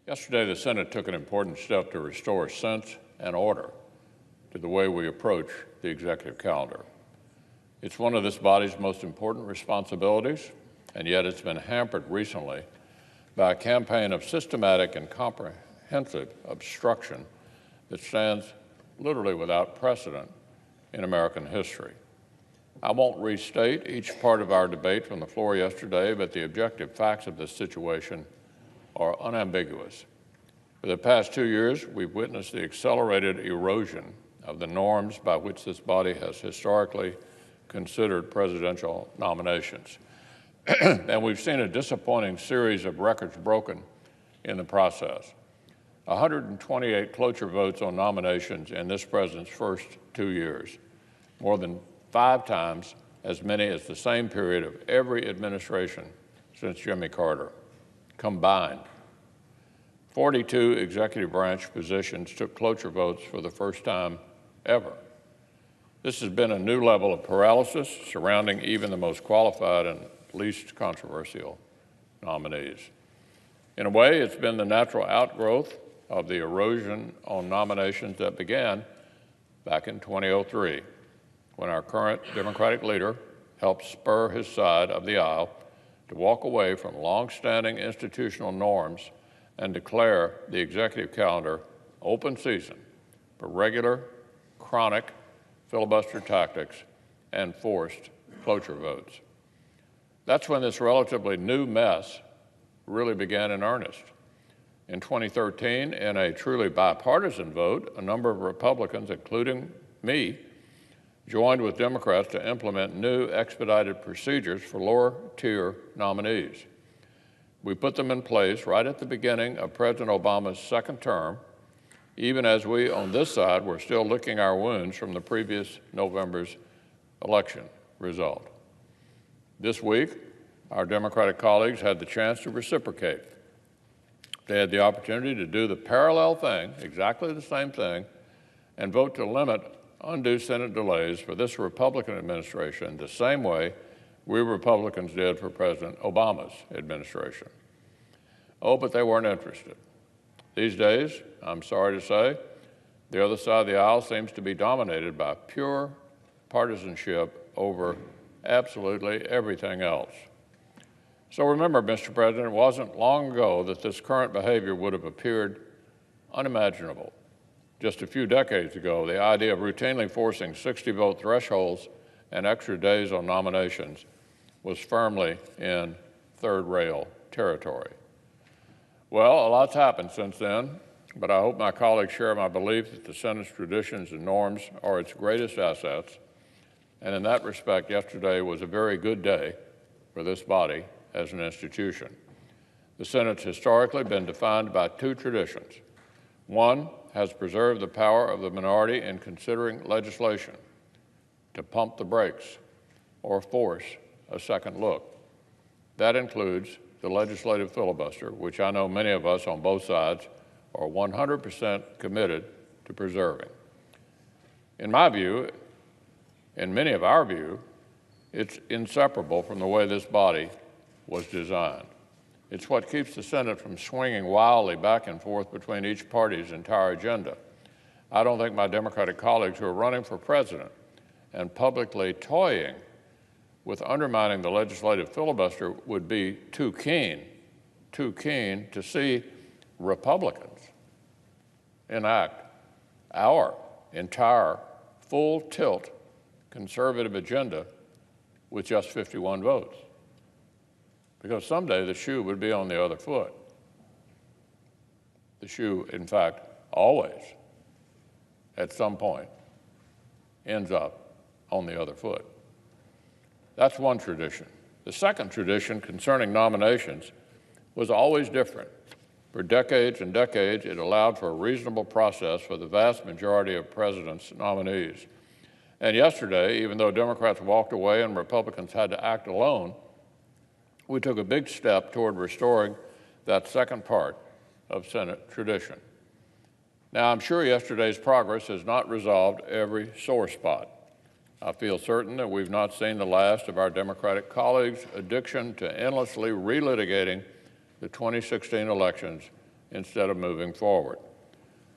Yesterday, the Senate took an important step to restore sense and order to the way we approach the executive calendar. It's one of this body's most important responsibilities, and yet it's been hampered recently by a campaign of systematic and comprehensive obstruction that stands literally without precedent in American history. I won't restate each part of our debate from the floor yesterday, but the objective facts of this situation are unambiguous. For the past 2 years, we've witnessed the accelerated erosion of the norms by which this body has historically considered presidential nominations. And we've seen a disappointing series of records broken in the process. 128 cloture votes on nominations in this president's first 2 years, more than 5 times as many as the same period of every administration since Jimmy Carter combined. 42 executive branch positions took cloture votes for the first time ever. This has been a new level of paralysis surrounding even the most qualified and least controversial nominees. In a way, it's been the natural outgrowth of the erosion on nominations that began back in 2003, when our current Democratic leader helped spur his side of the aisle to walk away from long-standing institutional norms and declare the executive calendar open season for regular, chronic filibuster tactics and forced cloture votes. That's when this relatively new mess really began in earnest. In 2013, in a truly bipartisan vote, a number of Republicans, including me, joined with Democrats to implement new expedited procedures for lower-tier nominees. We put them in place right at the beginning of President Obama's second term, even as we on this side were still licking our wounds from the previous November's election result. This week, our Democratic colleagues had the chance to reciprocate. They had the opportunity to do the parallel thing, exactly the same thing, and vote to limit undue Senate delays for this Republican administration the same way we Republicans did for President Obama's administration. Oh, but they weren't interested. These days, I'm sorry to say, the other side of the aisle seems to be dominated by pure partisanship over absolutely everything else. So remember, Mr. President, it wasn't long ago that this current behavior would have appeared unimaginable. Just a few decades ago, the idea of routinely forcing 60-vote thresholds and extra days on nominations was firmly in third-rail territory. Well, a lot's happened since then, but I hope my colleagues share my belief that the Senate's traditions and norms are its greatest assets, and in that respect, yesterday was a very good day for this body as an institution. The Senate's historically been defined by 2 traditions. One has preserved the power of the minority in considering legislation to pump the brakes or force a second look. That includes the legislative filibuster, which I know many of us on both sides are 100% committed to preserving. In my view, in many of our view, it's inseparable from the way this body was designed. It's what keeps the Senate from swinging wildly back and forth between each party's entire agenda. I don't think my Democratic colleagues who are running for president and publicly toying with undermining the legislative filibuster would be too keen to see Republicans enact our entire full-tilt conservative agenda with just 51 votes. Because someday the shoe would be on the other foot. The shoe, in fact, always, at some point, ends up on the other foot. That's one tradition. The second tradition concerning nominations was always different. For decades and decades, it allowed for a reasonable process for the vast majority of president's nominees. And yesterday, even though Democrats walked away and Republicans had to act alone, we took a big step toward restoring that second part of Senate tradition. Now, I'm sure yesterday's progress has not resolved every sore spot. I feel certain that we've not seen the last of our Democratic colleagues' addiction to endlessly relitigating the 2016 elections instead of moving forward.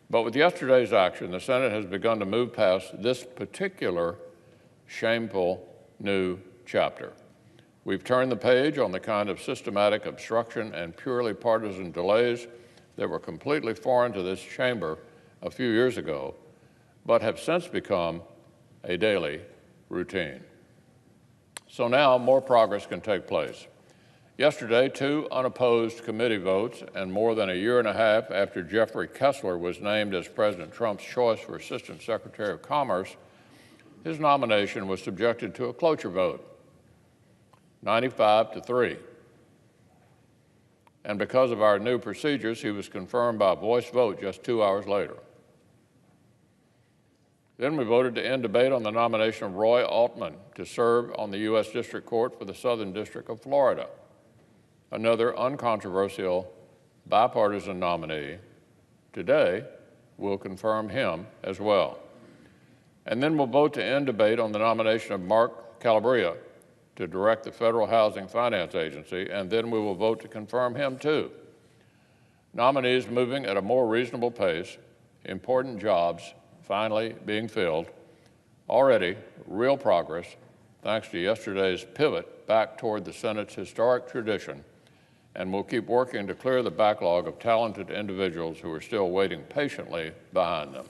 But with yesterday's action, the Senate has begun to move past this particular shameful new chapter. We've turned the page on the kind of systematic obstruction and purely partisan delays that were completely foreign to this chamber a few years ago, but have since become a daily routine. So now more progress can take place. Yesterday, 2 unopposed committee votes, and more than a year and a half after Jeffrey Kessler was named as President Trump's choice for Assistant Secretary of Commerce, his nomination was subjected to a cloture vote, 95-3. And because of our new procedures, he was confirmed by a voice vote just 2 hours later. Then we voted to end debate on the nomination of Roy Altman to serve on the U.S. District Court for the Southern District of Florida, another uncontroversial bipartisan nominee. Today, we'll confirm him as well. And then we'll vote to end debate on the nomination of Mark Calabria to direct the Federal Housing Finance Agency, and then we will vote to confirm him too. Nominees moving at a more reasonable pace, important jobs finally being filled, already real progress thanks to yesterday's pivot back toward the Senate's historic tradition, and we'll keep working to clear the backlog of talented individuals who are still waiting patiently behind them.